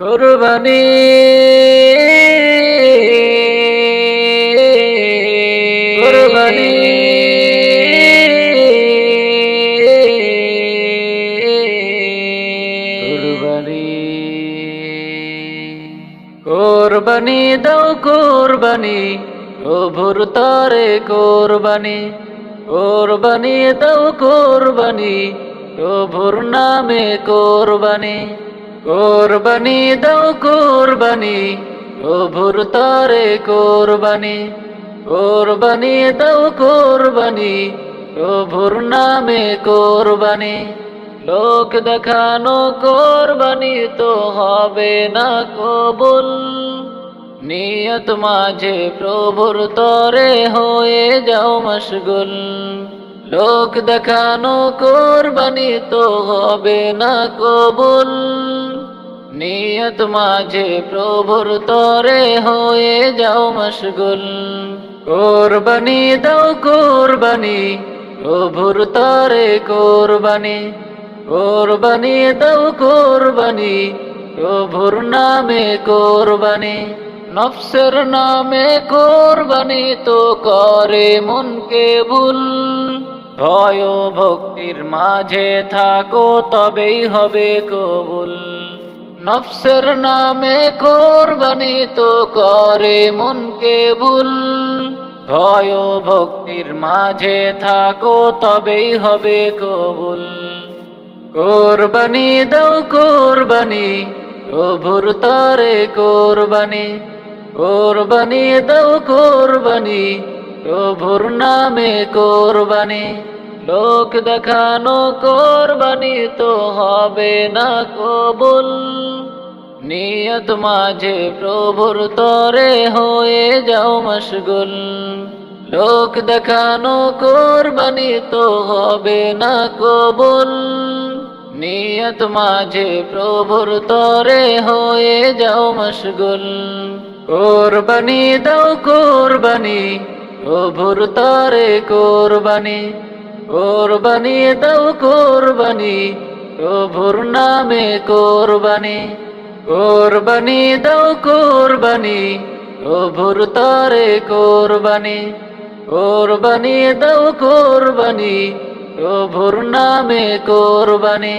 কুরবানি কুরবানি কুরবানি কুরবানি দাও কুরবানি প্রভুর তরে কুরবানি কুরবানি দাও কুরবানি প্রভুর নামে কুরবানি কুরবানি দাও কুরবানি প্রভুর তরে কুরবানি কুরবানি দাও কুরবানি প্রভুর নামে কুরবানি লোক দেখানো কুরবানি তো হবে না কবুল নিয়ত মাঝে প্রভুর তরে হয়ে যাও মশগুল লোক দেখানো কুরবানি তো হবে না কবুল নিয়ত মাঝে প্রভুর তরে হয়ে যাও মশগুল কুরবানি দাও কুরবানি প্রভুর তরে কুরবানি কুরবানি দাও কুরবানি প্রভুর নামে কুরবানি নফসের নামে কুরবানি তো করে মনকে ভুল ভয় ও ভক্তির মাঝে থাকো তবেই হবে কবুল নফসের নামে কুরবানি তো করে মনকে ভুল ভয় ও ভক্তির মাঝে থাকো তবেই হবে কবুল কুরবানি দাও কুরবানি প্রভুর তরে কুরবানি কুরবানি দাও কুরবানি প্রভুর নামে কুরবানি লোক দেখানো কুরবানি তো হবে না কবুল নিয়ত মাঝে প্রভুর তরে হয়ে যাও মশগুল লোক দেখানো কুরবানি তো হবে না কবুল নিয়ত মাঝে প্রভুর তরে হয়ে যাও মশগুল কুরবানি দাও কুরবানি প্রভুর তরে কুরবানি কুরবানি দাও কুরবানি প্রভুর নামে কুরবানি কুরবানি দাও কুরবানি প্রভুর তরে কুরবানি কুরবানি দাও কুরবানি প্রভুর নামে কুরবানি।